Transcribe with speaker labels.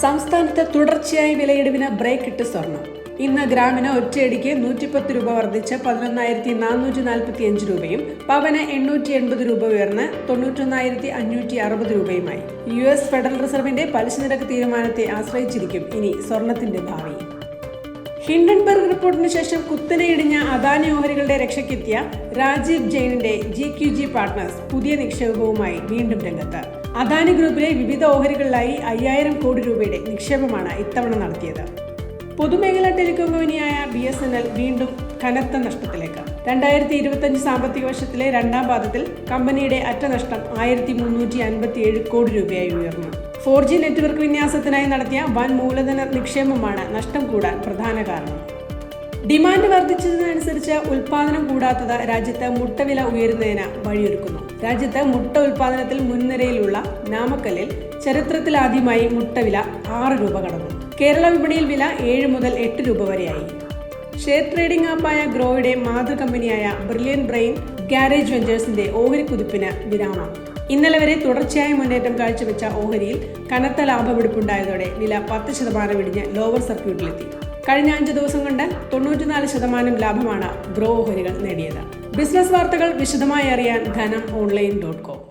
Speaker 1: സംസ്ഥാനത്ത് തുടർച്ചയായി വിലയിടിവിന് ബ്രേക്ക് ഇട്ട് സ്വർണം. ഇന്ന് ഗ്രാമിന് ഒറ്റയടിക്ക് 110 രൂപ വർദ്ധിച്ച് 11,445 രൂപയും പവന് 880 രൂപ ഉയർന്ന് 91,560 രൂപയുമായി. US ഫെഡറൽ റിസർവിന്റെ പലിശ നിരക്ക് തീരുമാനത്തെ ആശ്രയിച്ചിരിക്കും ഇനി സ്വർണത്തിന്റെ ഭാവി. ഹിൻഡൻബർഗ് റിപ്പോർട്ടിന് ശേഷം കുത്തനെ ഇടിഞ്ഞ അദാനി ഓഹരികളുടെ രക്ഷയ്ക്കെത്തിയ രാജീവ് ജെയിനിന്റെ GQG പാർട്ട്നേഴ്സ് പുതിയ നിക്ഷേപവുമായി വീണ്ടും രംഗത്ത്. അദാനി ഗ്രൂപ്പിലെ വിവിധ ഓഹരികളിലായി 5000 കോടി രൂപയുടെ നിക്ഷേപമാണ് ഇത്തവണ നടത്തിയത്. പൊതുമേഖലാ ടെലികോം കമ്പനിയായ BSNL വീണ്ടും കനത്ത നഷ്ടത്തിലേക്ക്. 2025 സാമ്പത്തിക വർഷത്തിലെ രണ്ടാം പാദത്തിൽ കമ്പനിയുടെ അറ്റ നഷ്ടം 1357 കോടി രൂപയായി ഉയർന്നു. 4G നെറ്റ്വർക്ക് വിന്യാസത്തിനായി നടത്തിയ വൻ മൂലധന നിക്ഷേപമാണ് നഷ്ടം കൂടാൻ പ്രധാന കാരണം. ഡിമാൻഡ് വർദ്ധിച്ചതിനനുസരിച്ച് ഉൽപാദനം കൂടാത്തത് രാജ്യത്ത് മുട്ടവില ഉയരുന്നതിന് വഴിയൊരുക്കുന്നു. രാജ്യത്ത് മുട്ട ഉൽപാദനത്തിൽ മുൻനിരയിലുള്ള നാമക്കല്ലിൽ ചരിത്രത്തിലാദ്യമായി മുട്ടവില 6 രൂപ കടന്നു. കേരള വിപണിയിൽ വില 7 മുതൽ 8 രൂപ വരെയായി. ഷെയർ ട്രേഡിംഗ് ആപ്പായ ഗ്രോയുടെ മാതൃകമ്പനിയായ ബ്രില്യൻ ബ്രെയിൻ ഗാരേജ് വെഞ്ചേഴ്സിന്റെ ഓഹരി കുതിപ്പിന് വിരാമം. ഇന്നലെ വരെ തുടർച്ചയായ മുന്നേറ്റം കാഴ്ചവെച്ച ഓഹരിയിൽ കനത്ത ലാഭമെടുപ്പുണ്ടായതോടെ വില 10% ഇടിഞ്ഞ് ലോവർ സർക്യൂട്ടിലെത്തി. കഴിഞ്ഞ 5 ദിവസം കൊണ്ട് 94% ലാഭമാണ് ഗ്രോ ഓഹരികൾ നേടിയത്. ബിസിനസ് വാർത്തകൾ വിശദമായി അറിയാൻ ധനം online.com.